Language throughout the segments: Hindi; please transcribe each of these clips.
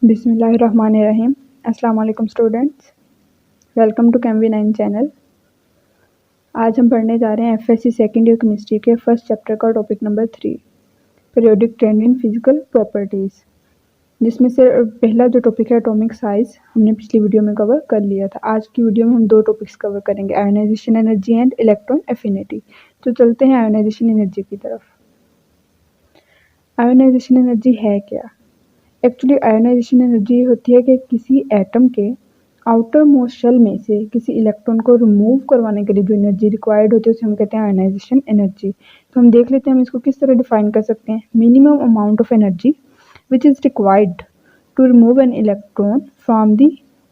बिस्मिल्लाहिर्रहमानिर्रहीम। अस्सलाम वालेकुम स्टूडेंट्स, वेलकम टू केमवी9 चैनल। आज हम पढ़ने जा रहे हैं एफएससी सेकेंड ईयर केमिस्ट्री के फर्स्ट चैप्टर का topic number 3, periodic trend in physical properties, जिसमें से पहला जो टॉपिक है एटॉमिक साइज हमने पिछली वीडियो में कवर कर लिया था। आज की वीडियो में हम दो टॉपिक्स कवर करेंगे, ionisation energy and electron affinity. तो चलते हैं आयोनाइजेशन एनर्जी की तरफ। आयोनाइजेशन एनर्जी है क्या? एक्चुअली आयोनाइजेशन एनर्जी होती है कि किसी एटम के आउटर मोस्ट शेल में से किसी इलेक्ट्रॉन को रिमूव करवाने के लिए जो एनर्जी रिक्वायर्ड होती है उसे हम कहते हैं आयोनाइजेशन एनर्जी। तो हम देख लेते हैं हम इसको किस तरह डिफाइन कर सकते हैं। Minimum amount of energy which is required to remove an electron from the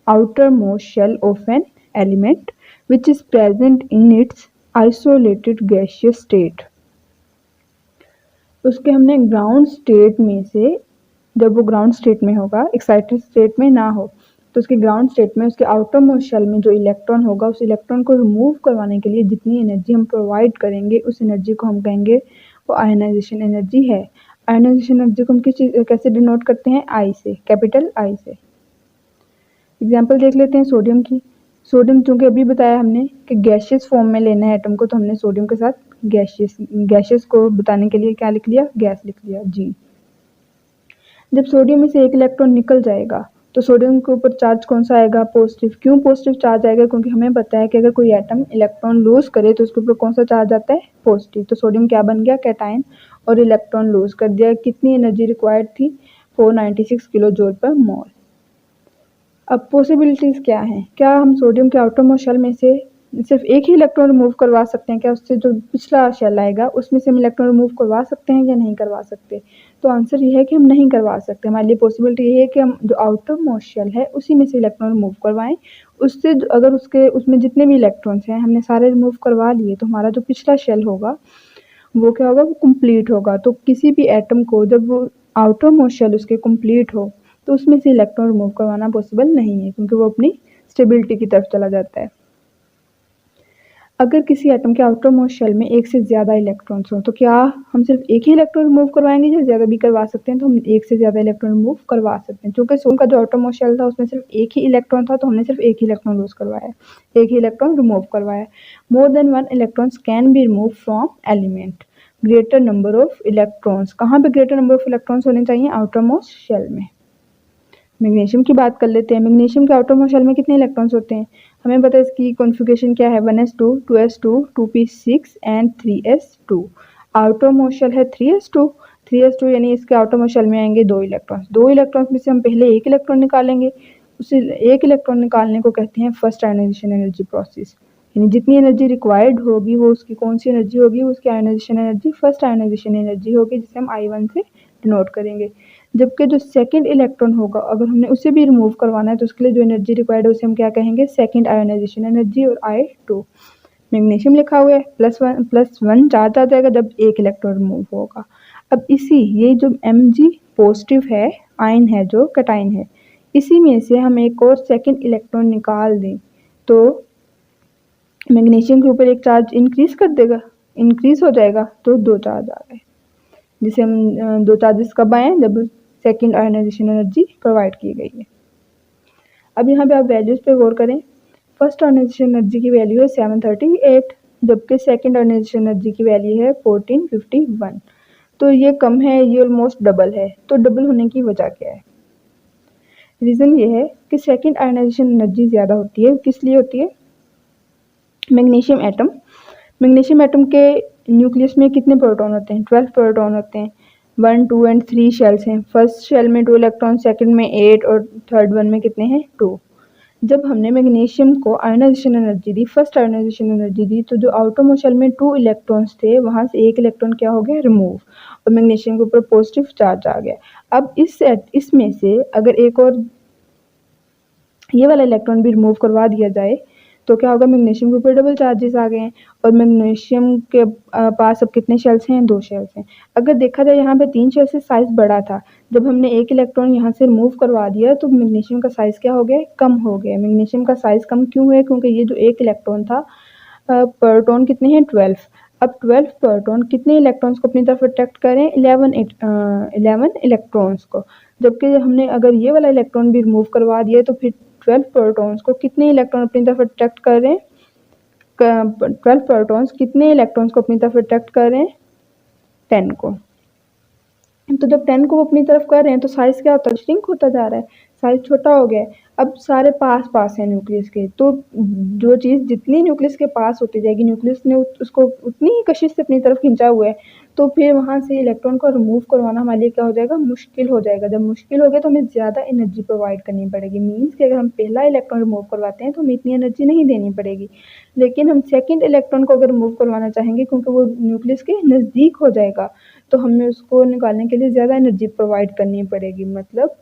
outermost shell of an element which is present in its isolated gaseous state. उसके हमने ग्राउंड स्टेट में से, जब वो ग्राउंड स्टेट में होगा, एक्साइटेड स्टेट में ना हो, तो उसके ग्राउंड स्टेट में उसके आउटर मोस्ट शेल में जो इलेक्ट्रॉन होगा उस इलेक्ट्रॉन को रिमूव करवाने के लिए जितनी एनर्जी हम प्रोवाइड करेंगे उस एनर्जी को हम कहेंगे वो आयोनाइजेशन एनर्जी है। आयोनाइजेशन एनर्जी को हम कैसे डिनोट करते हैं? आई से, कैपिटल आई से। एग्जाम्पल देख लेते हैं सोडियम की। सोडियम चूँकि अभी बताया हमने कि गैशियस फॉर्म में लेना है एटम को, तो हमने सोडियम के साथ गैशियस को बताने के लिए क्या लिख लिया? गैस लिख लिया, जी। जब सोडियम में से एक इलेक्ट्रॉन निकल जाएगा तो सोडियम के ऊपर चार्ज कौन सा आएगा? पॉजिटिव। क्यों पॉजिटिव चार्ज आएगा? क्योंकि हमें पता है कि अगर कोई एटम इलेक्ट्रॉन लूज करे तो उसके ऊपर कौन सा चार्ज आता है? पॉजिटिव। तो सोडियम क्या बन गया? कैटायन, और इलेक्ट्रॉन लूज कर दिया। कितनी एनर्जी रिक्वायर्ड थी? 496 किलो जूल पर मोल। अब पॉसिबिलिटीज क्या हैं? क्या हम सोडियम के आउटर मोस्ट शेल में से सिर्फ एक ही इलेक्ट्रॉन रिमूव करवा सकते हैं? क्या उससे जो पिछला शेल आएगा उसमें से हम इलेक्ट्रॉन रिमूव करवा सकते हैं या नहीं करवा सकते? तो आंसर ये है कि हम नहीं करवा सकते। हमारे लिए पॉसिबिलिटी ये है कि हम जो आउटर मोस्ट शेल है उसी में से इलेक्ट्रॉन रिमूव करवाएं। उससे अगर उसमें जितने भी इलेक्ट्रॉन्स हैं हमने सारे रिमूव करवा लिए तो हमारा जो पिछला शेल होगा वो क्या होगा? वो कंप्लीट होगा। तो किसी भी एटम को जब वो आउटर मोस्ट शेल उसके कंप्लीट हो तो उसमें से इलेक्ट्रॉन रिमूव करवाना पॉसिबल नहीं है, क्योंकि वो अपनी स्टेबिलिटी की तरफ चला जाता है। अगर किसी एटम के आउटर मोस्ट शेल में एक से ज़्यादा इलेक्ट्रॉन्स हो तो क्या हम सिर्फ एक ही इलेक्ट्रॉन रिमूव करवाएंगे या ज़्यादा भी करवा सकते हैं? तो हम एक से ज़्यादा इलेक्ट्रॉन रिमूव करवा सकते हैं। क्योंकि सोडियम का जो आउटर मोस्ट शेल था उसमें सिर्फ एक ही इलेक्ट्रॉन था तो हमने सिर्फ एक ही इलेक्ट्रॉन लूज करवाया, एक ही इलेक्ट्रॉन रिमूव करवाया। More than one electrons can be remove from element. Greater number of electrons, कहाँ पे ग्रेटर नंबर ऑफ इलेक्ट्रॉन्स होने चाहिए? आउटर मोस्ट शेल में। मैग्नीशियम की बात कर लेते हैं। मैग्नीशियम के आउटर मोस्ट शेल में कितने इलेक्ट्रॉन्स होते हैं? हमें पता है इसकी कॉन्फ़िगरेशन क्या है? 1s2, 2s2, 2p6 and 3s2। Outer most shell है 3s2 यानी इसके आउटर मोस्ट शेल में आएंगे 2 इलेक्ट्रॉन्स। 2 इलेक्ट्रॉन्स में से हम पहले एक इलेक्ट्रॉन निकालेंगे। उसे एक इलेक्ट्रॉन निकालने को कहते हैं फर्स्ट आयोनाइजेशन एनर्जी प्रोसेस। यानी जितनी एनर्जी रिक्वायर्ड होगी वो उसकी कौन सी एनर्जी होगी? उसकी ionisation energy first ionisation energy होगी, जिसे हम I1 से डिनोट करेंगे। जबकि जो सेकंड इलेक्ट्रॉन होगा अगर हमने उसे भी रिमूव करवाना है तो उसके लिए जो एनर्जी रिक्वायर्ड है उसे हम क्या कहेंगे? Second ionisation energy. और I2 मैग्नीशियम लिखा हुआ है, +1 चार्ज आ जाएगा जब एक इलेक्ट्रॉन रिमूव होगा। अब ये जो Mg पॉजिटिव है, आयन है जो कैटायन है, इसी में से हम एक और सेकंड इलेक्ट्रॉन निकाल दें तो मैग्नीशियम के ऊपर एक चार्ज इंक्रीज कर देगा, इंक्रीज हो जाएगा, तो 2 चार्ज आ गए, जिसे हम 2 चार्जेस कब आए? जब सेकंड आयोनाइजेशन एनर्जी प्रोवाइड की गई है। अब यहाँ पे आप वैल्यूज पे गौर करें। फर्स्ट आयोनाइजेशन एनर्जी की वैल्यू है 738, जबकि सेकंड आयोनाइजेशन एनर्जी की वैल्यू है 1451। तो ये कम है, ये ऑलमोस्ट डबल है। तो डबल होने की वजह क्या है? रीज़न ये है कि सेकंड आयोनाइजेशन एनर्जी ज़्यादा होती है। किस लिए होती है? मैग्नीशियम एटम के न्यूक्लियस में कितने प्रोटॉन होते हैं? 12 प्रोटॉन होते हैं। 1, 2 एंड 3 शेल्स हैं। फर्स्ट शेल में 2 इलेक्ट्रॉन, सेकंड में 8 और थर्ड वन में कितने हैं? 2। जब हमने मैग्नीशियम को आयोनाइजेशन एनर्जी दी, फर्स्ट आयोनाइजेशन एनर्जी दी, तो जो आउटर मोस्ट शेल में 2 इलेक्ट्रॉन्स थे वहाँ से एक इलेक्ट्रॉन क्या हो गया? रिमूव, और मैग्नीशियम के ऊपर पॉजिटिव चार्ज आ गया। अब इसमें से अगर एक और ये वाला इलेक्ट्रॉन भी रिमूव करवा दिया जाए तो क्या होगा? मैग्नीशियम के ऊपर डबल चार्जेस आ गए हैं, और मैग्नीशियम के पास अब कितने शेल्स हैं? 2 शेल्स हैं। अगर देखा जाए यहाँ पे 3 शेल्स से साइज बड़ा था, जब हमने एक इलेक्ट्रॉन यहाँ से रिमूव करवा दिया तो मैग्नीशियम का साइज क्या हो गया? कम हो गया। मैग्नीशियम का साइज कम क्यों है? क्योंकि ये जो एक इलेक्ट्रॉन था, प्रोटॉन कितने हैं? 12। अब 12 प्रोटॉन कितने इलेक्ट्रॉन्स को अपनी तरफ अट्रैक्ट करें? 11 इलेक्ट्रॉन्स को। जबकि हमने अगर ये वाला इलेक्ट्रॉन भी रिमूव करवा दिया तो फिर 12 प्रोटॉन्स को कितने इलेक्ट्रॉन अपनी तरफ अट्रैक्ट करें? 12 प्रोटॉन्स कितने इलेक्ट्रॉन्स को अपनी तरफ अट्रैक्ट करें? 10 को। तो जब 10 को अपनी तरफ कर रहे हैं तो साइज क्या होता है? श्रिंक होता जा रहा है, साइज छोटा हो गया है। अब सारे पास पास हैं न्यूक्लियस के, तो जो चीज़ जितनी न्यूक्लियस के पास होती जाएगी, न्यूक्लियस ने उसको उतनी ही कशिश से अपनी तरफ खींचा हुआ है, तो फिर वहाँ से इलेक्ट्रॉन को रिमूव करवाना हमारे लिए क्या हो जाएगा? मुश्किल हो जाएगा। जब मुश्किल हो गया तो हमें ज़्यादा एनर्जी प्रोवाइड करनी पड़ेगी। मीन्स कि अगर हम पहला इलेक्ट्रॉन रिमूव करवाते हैं तो हमें इतनी एनर्जी नहीं देनी पड़ेगी, लेकिन हम सेकेंड इलेक्ट्रॉन को अगर रिमूव करवाना चाहेंगे क्योंकि वो न्यूक्लियस के नज़दीक हो जाएगा, तो हमें उसको निकालने के लिए ज़्यादा एनर्जी प्रोवाइड करनी पड़ेगी। मतलब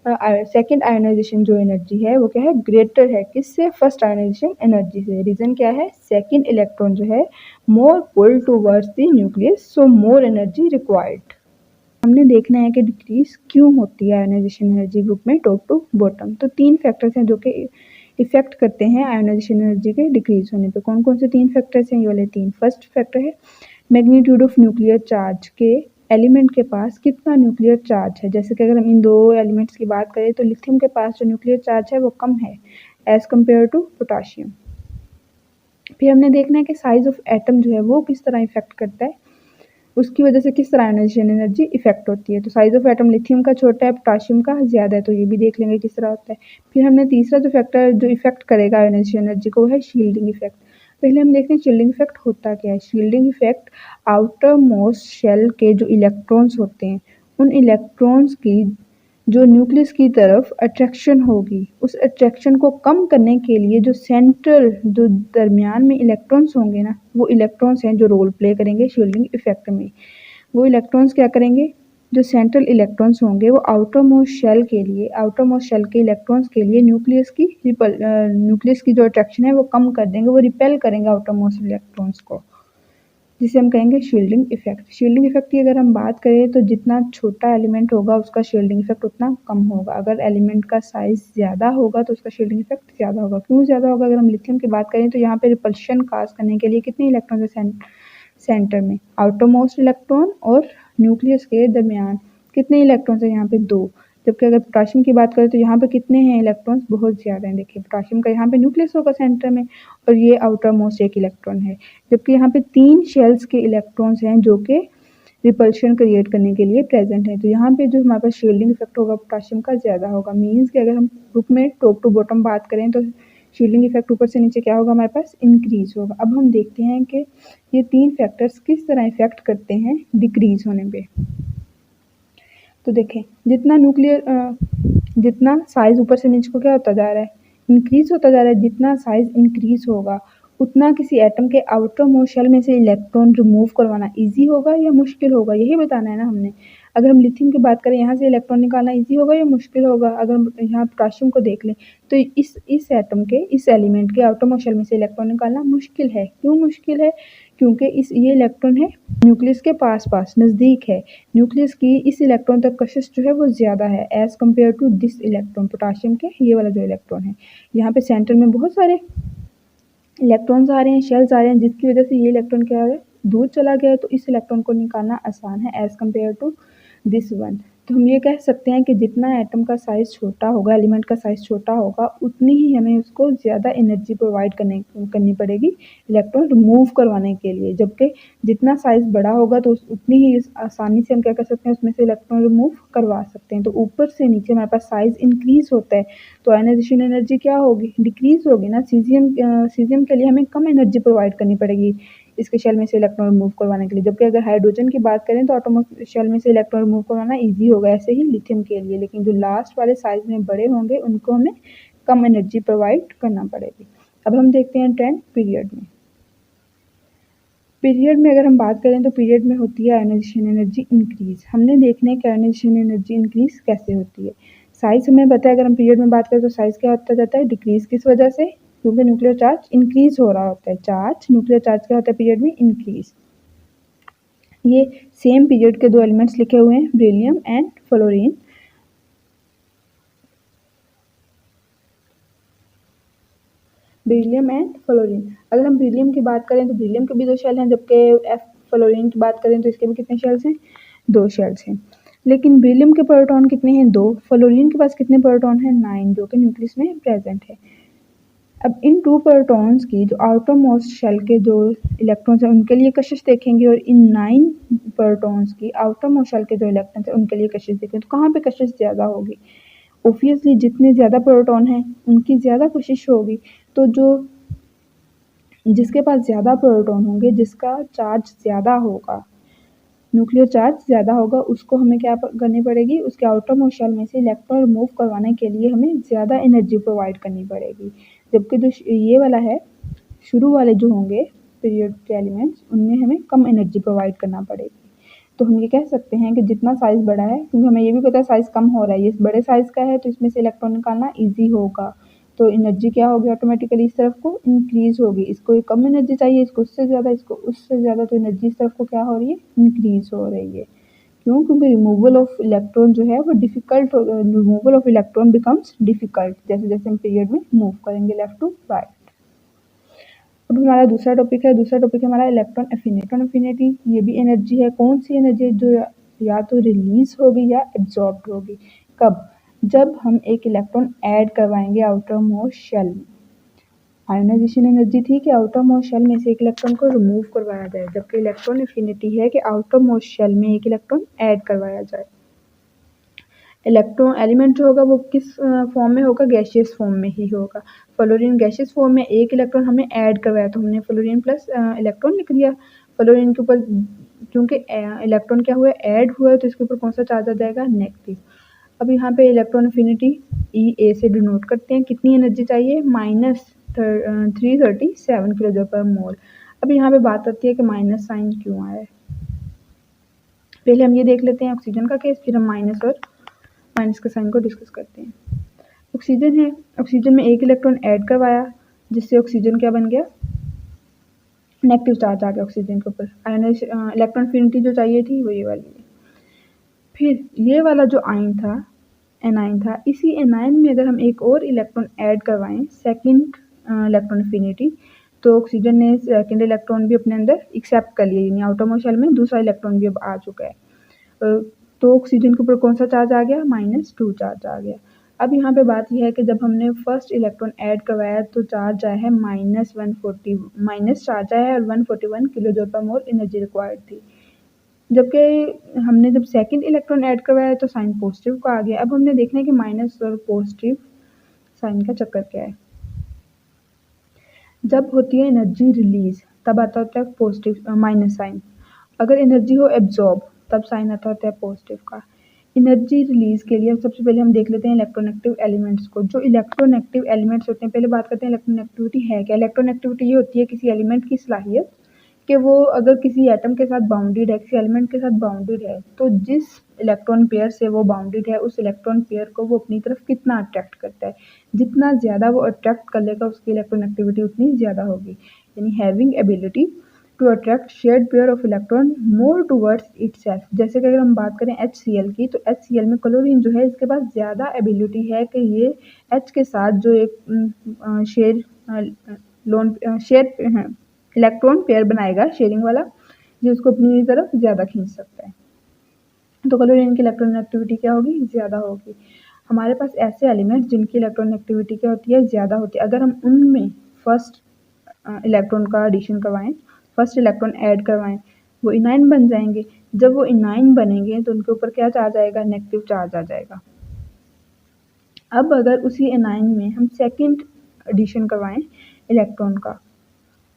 सेकेंड आयोनाइजेशन जो एनर्जी है वो क्या है? ग्रेटर है। किससे? फर्स्ट आयोनाइजेशन एनर्जी से। रीज़न क्या है? सेकेंड इलेक्ट्रॉन जो है more pull towards the nucleus, so more energy required. हमने देखना है कि डिक्रीज क्यों होती है आयोनाइजेशन एनर्जी ग्रुप में टॉप टू बॉटम। तो 3 फैक्टर्स हैं जो कि इफेक्ट करते हैं आयोनाइजेशन एनर्जी के डिक्रीज होने पे। कौन कौन से 3 फैक्टर्स हैं? ये वाले 3। फर्स्ट फैक्टर है मैग्नीट्यूड ऑफ न्यूक्लियर चार्ज के एलिमेंट के पास कितना न्यूक्लियर चार्ज है। जैसे कि अगर हम इन 2 एलिमेंट्स की बात करें तो लिथियम के पास जो न्यूक्लियर चार्ज है वो कम है एज कम्पेयर टू पोटाशियम। फिर हमने देखना है कि साइज ऑफ एटम जो है वो किस तरह इफेक्ट करता है, उसकी वजह से किस तरह आयोनाइजेशन एनर्जी इफेक्ट होती है। तो साइज ऑफ एटम लिथियम का छोटा है, पोटाशियम का ज़्यादा है, तो ये भी देख लेंगे किस तरह होता है। फिर हमने तीसरा जो फैक्टर जो इफेक्ट करेगा आयोनाइजेशन एनर्जी को है शील्डिंग इफेक्ट। पहले हम देखते हैं शील्डिंग इफेक्ट होता क्या है। Shielding effect outermost shell के जो इलेक्ट्रॉन्स होते हैं उन इलेक्ट्रॉन्स की जो न्यूक्लियस की तरफ अट्रैक्शन होगी, उस अट्रैक्शन को कम करने के लिए जो सेंट्रल जो दरमियान में इलेक्ट्रॉन्स होंगे ना, वो इलेक्ट्रॉन्स हैं जो रोल प्ले करेंगे शील्डिंग इफेक्ट में। वो इलेक्ट्रॉन्स क्या करेंगे? जो सेंट्रल इलेक्ट्रॉन्स होंगे वो आउटर मोस्ट शेल के इलेक्ट्रॉन्स के लिए न्यूक्लियस की जो अट्रैक्शन है वो कम कर देंगे, वो रिपेल करेंगे आउटर मोस्ट इलेक्ट्रॉन्स को, जिसे हम कहेंगे शील्डिंग इफेक्ट। शील्डिंग इफेक्ट की अगर हम बात करें तो जितना छोटा एलिमेंट होगा उसका शील्डिंग इफेक्ट उतना कम होगा। अगर एलिमेंट का साइज ज़्यादा होगा तो उसका शील्डिंग इफेक्ट ज़्यादा होगा। क्यों ज़्यादा होगा? अगर हम लिथियम की बात करें तो यहाँ पे रिपल्शन काज करने के लिए कितने इलेक्ट्रॉन है सेंटर में? आउटर मोस्ट इलेक्ट्रॉन और न्यूक्लियस के दरमियान कितने इलेक्ट्रॉन्स है? यहाँ पे 2। जबकि अगर पोटाशियम की बात करें तो यहाँ पे कितने हैं इलेक्ट्रॉन्स? बहुत ज़्यादा हैं। देखिए पोटाशियम का यहाँ पे न्यूक्लियस होगा सेंटर में और ये आउटर मोस्ट एक इलेक्ट्रॉन है, जबकि यहाँ पे 3 शेल्स के इलेक्ट्रॉन्स हैं जो कि रिपल्शन क्रिएट करने के लिए प्रेजेंट है। तो यहाँ पे जो हमारे पास शील्डिंग इफेक्ट होगा पोटाशियम का ज़्यादा होगा। मीन्स कि अगर हम ग्रुप में टॉप टू बॉटम बात करें तो शील्डिंग इफेक्ट ऊपर से नीचे क्या होगा? हमारे पास इंक्रीज होगा। अब हम देखते हैं कि ये 3 फैक्टर्स किस तरह इफेक्ट करते हैं डिक्रीज होने पे। तो देखें जितना साइज ऊपर से नीचे को क्या होता जा रहा है? इंक्रीज होता जा रहा है। जितना साइज इंक्रीज होगा उतना किसी एटम के आउटर मोस्ट शेल में से इलेक्ट्रॉन रिमूव करवाना इजी होगा या मुश्किल होगा, यही बताना है ना हमने। अगर हम लिथियम की बात करें यहाँ से इलेक्ट्रॉन निकालना इजी होगा या मुश्किल होगा। अगर हम यहाँ पोटाशियम को देख लें तो इस एटम के इस एलिमेंट के आउटर मोस्ट शेल में से इलेक्ट्रॉन निकालना मुश्किल है। क्यों मुश्किल है? क्योंकि ये इलेक्ट्रॉन है न्यूक्लियस के पास नज़दीक है। न्यूक्लियस की इस इलेक्ट्रॉन तक कशिश जो है वो ज़्यादा है as compared to this electron, potassium के ये वाला जो इलेक्ट्रॉन है। यहाँ पे सेंटर में बहुत सारे इलेक्ट्रॉन्स आ रहे हैं, शेल्स आ रहे हैं, जिसकी वजह से ये इलेक्ट्रॉन क्या है? दूर चला गया है, तो इस इलेक्ट्रॉन को निकालना आसान है as compared to this one. तो हम ये कह सकते हैं कि जितना एटम का साइज़ छोटा होगा, एलिमेंट का साइज़ छोटा होगा, उतनी ही हमें उसको ज़्यादा एनर्जी प्रोवाइड करनी पड़ेगी इलेक्ट्रॉन रिमूव करवाने के लिए। जबकि जितना साइज़ बड़ा होगा तो उतनी ही आसानी से हम क्या कर सकते हैं? उसमें से इलेक्ट्रॉन रिमूव करवा सकते हैं। तो ऊपर से नीचे हमारे पास साइज़ इंक्रीज होता है तो आयोनाइजेशन एनर्जी क्या होगी? डिक्रीज होगी ना। सीजियम के लिए हमें कम एनर्जी प्रोवाइड करनी पड़ेगी इसके शेल में से इलेक्ट्रॉन रिमूव करवाने के लिए। जबकि अगर हाइड्रोजन की बात करें तो आटोमोस्ट शेल में से इलेक्ट्रॉन रिमूव करवाना इजी होगा, ऐसे ही लिथियम के लिए। लेकिन जो लास्ट वाले साइज में बड़े होंगे उनको हमें कम एनर्जी प्रोवाइड करना पड़ेगी। अब हम देखते हैं ट्रेंड पीरियड में। पीरियड में अगर हम बात करें तो पीरियड में होती है आयोनाइजेशन एनर्जी इंक्रीज। हमने देखना है कि आयोनाइजेशन एनर्जी इंक्रीज कैसे होती है। साइज हमें पता है, अगर हम पीरियड में बात करें तो साइज क्या होता जाता है? डिक्रीज। किस वजह से? क्योंकि न्यूक्लियर चार्ज इंक्रीज हो रहा होता है। न्यूक्लियर चार्ज क्या होता है पीरियड में? इंक्रीज। ये सेम पीरियड के 2 एलिमेंट्स लिखे हुए हैं, बेरिलियम एंड फ्लोरीन। अगर हम बेरिलियम की बात करें तो बेरिलियम के भी 2 शेल हैं, जबकि एफ फ्लोरीन की बात करें तो इसके भी कितने शेल्स हैं, 2 शेल्स हैं। लेकिन बेरिलियम के प्रोटॉन कितने हैं, 2। फ्लोरीन के पास कितने प्रोटॉन हैं, 9, जो कि न्यूक्लियस में प्रेजेंट है। अब इन 2 प्रोटॉन्स की जो आउटर मोस्ट शेल के जो इलेक्ट्रॉन्स हैं उनके लिए कशिश देखेंगे, और इन 9 प्रोटॉन्स की आउटर मोस्ट शेल के जो इलेक्ट्रॉन्स हैं उनके लिए कशिश देखेंगे। तो कहाँ पे कशिश ज़्यादा होगी, ऑब्वियसली जितने ज़्यादा प्रोटॉन हैं उनकी ज़्यादा कशिश होगी। तो जो जिसके पास ज़्यादा प्रोटॉन होंगे, जिसका चार्ज ज़्यादा होगा, न्यूक्लियर चार्ज ज़्यादा होगा, उसको हमें क्या करनी पड़ेगी, उसके आउटर मोस्ट शेल में से इलेक्ट्रॉन रिमूव करवाने के लिए हमें ज़्यादा एनर्जी प्रोवाइड करनी पड़ेगी। जबकि जो ये वाला है, शुरू वाले जो होंगे पीरियड के एलिमेंट्स, उनमें हमें कम एनर्जी प्रोवाइड करना पड़ेगी। तो हम ये कह सकते हैं कि जितना साइज़ बड़ा है, क्योंकि हमें ये भी पता है साइज़ कम हो रहा है, ये बड़े साइज़ का है तो इसमें से इलेक्ट्रॉन निकालना ईजी होगा, तो एनर्जी क्या होगी, ऑटोमेटिकली इस तरफ को इंक्रीज़ होगी। इसको कम एनर्जी चाहिए, इसको उससे ज़्यादा, इसको उससे ज़्यादा, तो एनर्जी इस तरफ को क्या हो रही है, इंक्रीज़ हो रही है। क्यों, क्योंकि रिमूवल ऑफ इलेक्ट्रॉन जो है वो difficult, removal of electron becomes difficult जैसे जैसे हम पीरियड में मूव करेंगे लेफ्ट टू राइट। अब हमारा दूसरा टॉपिक है हमारा इलेक्ट्रॉन एफिनिटी। ये भी एनर्जी है। कौन सी एनर्जी है, जो या तो रिलीज होगी या एब्जॉर्ब होगी। कब, जब हम एक इलेक्ट्रॉन ऐड करवाएंगे आउटर मोस्ट शेल में। आयोनाइजेशन एनर्जी थी कि आउटर मोस्ट शेल में से एक इलेक्ट्रॉन को रिमूव करवाया जाए, जबकि इलेक्ट्रॉन एफिनिटी है कि आउटर मोस्ट शेल में एक इलेक्ट्रॉन ऐड करवाया जाए। इलेक्ट्रॉन एलिमेंट जो होगा वो किस फॉर्म में होगा, गैसियस फॉर्म में ही होगा। फ्लोरीन गैसियस फॉर्म में एक इलेक्ट्रॉन हमने ऐड करवाया, तो हमने फ्लोरीन प्लस इलेक्ट्रॉन लिख दिया। फ्लोरीन के ऊपर क्योंकि इलेक्ट्रॉन क्या हुआ, ऐड हुआ है, तो इसके ऊपर कौन सा चार्ज आ जाएगा, नेगेटिव। अब यहाँ पे इलेक्ट्रॉन एफिनिटी E से डिनोट करते हैं। कितनी एनर्जी चाहिए, -337 kJ/mol। अब यहाँ पे बात आती है कि माइनस साइन क्यों आया है। पहले हम ये देख लेते हैं ऑक्सीजन का केस, फिर हम माइनस के साइन को डिस्कस करते हैं। ऑक्सीजन है, ऑक्सीजन में एक इलेक्ट्रॉन ऐड करवाया, जिससे ऑक्सीजन क्या बन गया, नेगेटिव चार्ज आ गया ऑक्सीजन के ऊपर। इलेक्ट्रॉन एफिनिटी जो चाहिए थी वो ये वाली है। फिर ये वाला जो आयन था, एनायन था, इसी एनायन में अगर हम एक और इलेक्ट्रॉन ऐड करवाएं, सेकंड इलेक्ट्रॉन एफिनिटी, तो ऑक्सीजन ने सेकंड इलेक्ट्रॉन भी अपने अंदर एक्सेप्ट कर लिया, यानी आउटर मोस्ट शेल में दूसरा इलेक्ट्रॉन भी अब आ चुका है। तो ऑक्सीजन के ऊपर कौन सा चार्ज आ गया, -2 चार्ज आ गया। अब यहाँ पे बात यह है कि जब हमने फर्स्ट इलेक्ट्रॉन ऐड करवाया तो चार्ज आया है -140, माइनस चार्ज आया है, और 141 kJ/mol एनर्जी रिक्वायर्ड थी। जबकि हमने जब सेकंड इलेक्ट्रॉन ऐड करवाया तो साइन पॉजिटिव का आ गया। अब हमने देखना है कि माइनस और पॉजिटिव साइन का चक्कर क्या है। जब होती है एनर्जी रिलीज तब आता होता है पॉजिटिव माइनस साइन। अगर एनर्जी हो एब्जॉर्ब तब साइन आता होता है पॉजिटिव का। एनर्जी रिलीज के लिए सबसे पहले हम देख लेते हैं इलेक्ट्रोनेगेटिव एलिमेंट्स को। जो इलेक्ट्रोनेगेटिव एलिमेंट्स होते हैं, पहले बात करते हैं इलेक्ट्रोनेगेटिविटी है क्या। इलेक्ट्रोनेगेटिविटी ये होती है किसी एलिमेंट की सलाहियत कि वो अगर किसी एटम के साथ बाउंडेड है, किसी एलिमेंट के साथ बाउंडेड है, तो जिस इलेक्ट्रॉन पेयर से वो बाउंडेड है उस इलेक्ट्रॉन पेयर को वो अपनी तरफ कितना अट्रैक्ट करता है। जितना ज़्यादा वो अट्रैक्ट कर लेगा उसकी इलेक्ट्रोनेगेटिविटी उतनी ज़्यादा होगी, यानी having ability to attract shared pair of electron more towards itself. जैसे कि अगर हम बात करें HCl की, तो HCl में क्लोरीन जो है इसके पास ज़्यादा एबिलिटी है कि ये H के साथ जो एक शेयर इलेक्ट्रॉन पेयर बनाएगा शेयरिंग वाला, जो उसको अपनी तरफ ज़्यादा खींच सकता है। तो क्लोरीन की इलेक्ट्रोनेगेटिविटी क्या होगी, ज़्यादा होगी। हमारे पास ऐसे एलिमेंट्स जिनकी इलेक्ट्रोनेगेटिविटी क्या होती है, ज़्यादा होती है। अगर हम उनमें फर्स्ट इलेक्ट्रॉन का एडिशन करवाएं, फर्स्ट इलेक्ट्रॉन ऐड करवाएं, वो इनाइन बन जाएंगे। जब वो इनाइन बनेंगे तो उनके ऊपर क्या चार्ज आएगा, नेगेटिव चार्ज आ जाएगा। अब अगर उसी एनाइन में हम सेकंड एडिशन करवाएं इलेक्ट्रॉन का,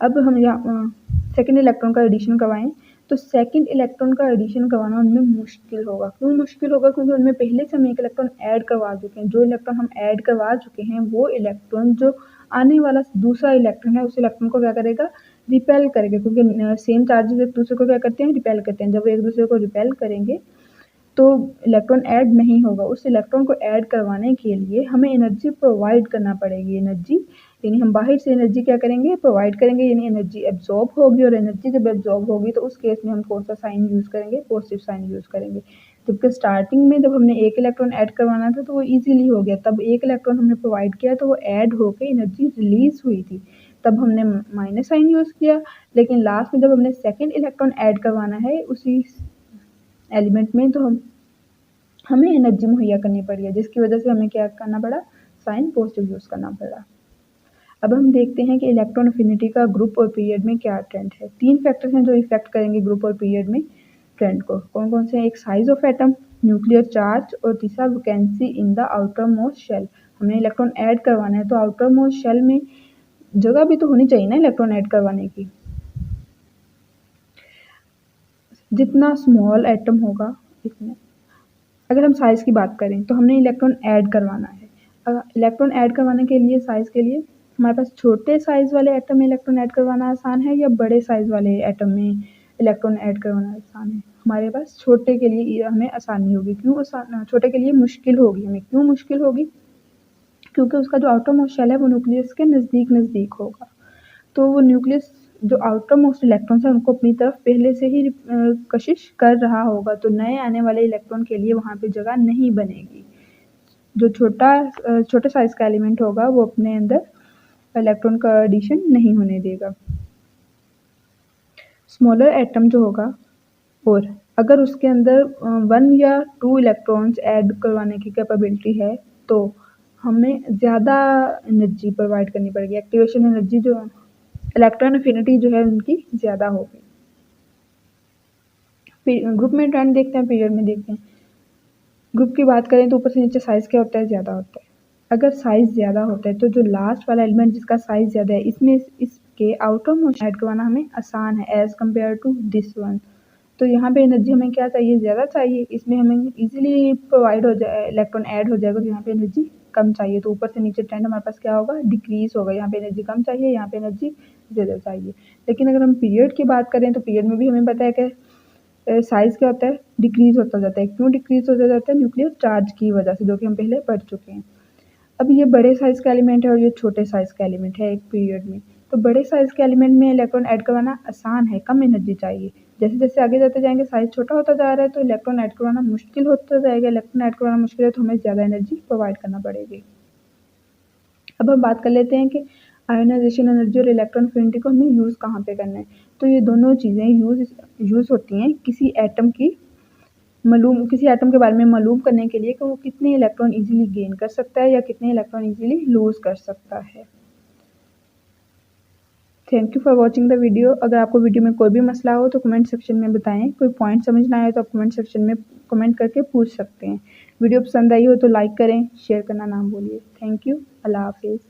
अब हम यहाँ सेकंड इलेक्ट्रॉन का एडिशन करवाएं, तो सेकंड इलेक्ट्रॉन का एडिशन करवाना उनमें मुश्किल होगा। क्यों मुश्किल होगा, क्योंकि उनमें पहले से हम एक इलेक्ट्रॉन ऐड करवा चुके हैं। जो इलेक्ट्रॉन हम ऐड करवा चुके हैं वो इलेक्ट्रॉन जो आने वाला दूसरा इलेक्ट्रॉन है उस इलेक्ट्रॉन को क्या करेगा, रिपेल करेगा। क्योंकि सेम चार्जेस एक दूसरे को क्या करते हैं, रिपेल करते हैं। जब वो एक दूसरे को रिपेल करेंगे तो इलेक्ट्रॉन ऐड नहीं होगा। उस इलेक्ट्रॉन को ऐड करवाने के लिए हमें एनर्जी प्रोवाइड करना पड़ेगी। एनर्जी यानी हम बाहर से एनर्जी क्या करेंगे, प्रोवाइड करेंगे, यानी एनर्जी एब्जॉर्ब होगी। और एनर्जी जब एब्जॉर्ब होगी तो उस केस में हम कौन सा साइन यूज़ करेंगे, पॉजिटिव साइन यूज़ करेंगे। जबकि स्टार्टिंग में जब हमने एक इलेक्ट्रॉन ऐड करवाना था तो वो ईजिली हो गया, तब एक इलेक्ट्रॉन हमने प्रोवाइड किया तो वो ऐड होकर एनर्जी रिलीज हुई थी। तब हमने माइनस साइन यूज़ किया, लेकिन लास्ट में जब हमने सेकेंड इलेक्ट्रॉन ऐड करवाना है उसी एलिमेंट में, तो हमें एनर्जी मुहैया करनी पड़ी है, जिसकी वजह से हमें क्या करना पड़ा, साइन पॉजिटिव यूज़ करना पड़ा। अब हम देखते हैं कि इलेक्ट्रॉन अफिनिटी का ग्रुप और पीरियड में क्या ट्रेंड है। 3 फैक्टर्स हैं जो इफेक्ट करेंगे ग्रुप और पीरियड में ट्रेंड को। कौन कौन से हैं? एक size of atom, nuclear charge और तीसरा vacancy in the outermost shell. हमें इलेक्ट्रॉन ऐड करवाना है तो आउटर मोस्ट शेल में जगह भी तो होनी चाहिए ना इलेक्ट्रॉन ऐड करवाने की। जितना स्मॉल एटम होगा इसमें, अगर हम साइज़ की बात करें तो हमने इलेक्ट्रॉन ऐड करवाना है। इलेक्ट्रॉन ऐड करवाने के लिए साइज़ के लिए हमारे पास छोटे साइज़ वाले एटम में इलेक्ट्रॉन ऐड करवाना आसान है या बड़े साइज़ वाले एटम में इलेक्ट्रॉन ऐड करवाना आसान है? हमारे पास छोटे के लिए हमें आसानी होगी। क्यों आसान? छोटे के लिए मुश्किल होगी हमें। क्यों मुश्किल होगी? क्योंकि उसका जो आउटर मोस्ट शेल है वो न्यूक्लियस के नज़दीक होगा, तो वो न्यूक्लियस जो आउटर मोस्ट इलेक्ट्रॉन्स हैं उनको अपनी तरफ पहले से ही कशिश कर रहा होगा, तो नए आने वाले इलेक्ट्रॉन के लिए वहाँ पे जगह नहीं बनेगी। जो छोटे साइज़ का एलिमेंट होगा वो अपने अंदर इलेक्ट्रॉन का एडिशन नहीं होने देगा। स्मॉलर एटम जो होगा, और अगर उसके अंदर 1 या 2 इलेक्ट्रॉन्स ऐड करवाने की कैपेबिलिटी है तो हमें ज़्यादा एनर्जी प्रोवाइड करनी पड़ेगी। एक्टिवेशन एनर्जी जो इलेक्ट्रॉन अफिनिटी जो है उनकी ज़्यादा होगी। ग्रुप में ट्रेंड देखते हैं, पीरियड में देखते हैं। ग्रुप की बात करें तो ऊपर से नीचे साइज़ क्या होता है, ज़्यादा होता है। अगर साइज़ ज़्यादा होता है तो जो लास्ट वाला एलिमेंट जिसका साइज़ ज़्यादा है इसमें इसके आउटर मोस्ट ऐड करवाना हमें आसान है as compared to this one. तो यहाँ पे एनर्जी हमें क्या चाहिए, ज़्यादा चाहिए। इसमें हमें इजीली प्रोवाइड हो जाए, इलेक्ट्रॉन ऐड हो जाएगा, तो यहाँ पे एनर्जी कम चाहिए। तो ऊपर से नीचे ट्रेंड हमारे पास क्या होगा, डिक्रीज होगा। यहाँ पे एनर्जी कम चाहिए, यहाँ पे एनर्जी ज़्यादा चाहिए। लेकिन अगर हम पीरियड की बात करें तो पीरियड में भी हमें पता है कि साइज़ क्या होता है, डिक्रीज होता जाता है। क्यों डिक्रीज होता जाता है? न्यूक्लियर चार्ज की वजह से, जो कि हम पहले पढ़ चुके हैं। अब ये बड़े साइज़ का एलिमेंट है और ये छोटे साइज़ का एलिमेंट है एक पीरियड में, तो बड़े साइज़ के एलिमेंट में इलेक्ट्रॉन ऐड करवाना आसान है, कम एनर्जी चाहिए। जैसे जैसे आगे जाते जाएंगे साइज़ छोटा होता जा रहा है तो इलेक्ट्रॉन ऐड करवाना मुश्किल होता जाएगा। इलेक्ट्रॉन ऐड करवाना मुश्किल है तो हमें ज़्यादा एनर्जी प्रोवाइड करना पड़ेगी। अब हम बात कर लेते हैं कि आयोनाइजेशन एनर्जी और इलेक्ट्रॉन अफिनिटी को हमें यूज़ कहाँ पे करना है। तो ये दोनों चीज़ें यूज़ होती हैं किसी एटम के बारे में मालूम करने के लिए कि वो कितने इलेक्ट्रॉन इजीली गेन कर सकता है या कितने इलेक्ट्रॉन इजीली लूज़ कर सकता है। Thank you for watching the video. अगर आपको वीडियो में कोई भी मसला हो तो कमेंट सेक्शन में बताएं। कोई पॉइंट समझ ना आए तो आप कमेंट सेक्शन में कमेंट करके पूछ सकते हैं। वीडियो पसंद आई हो तो लाइक करें, शेयर करना ना भूलिए। Thank you. अल्लाह हाफिज़।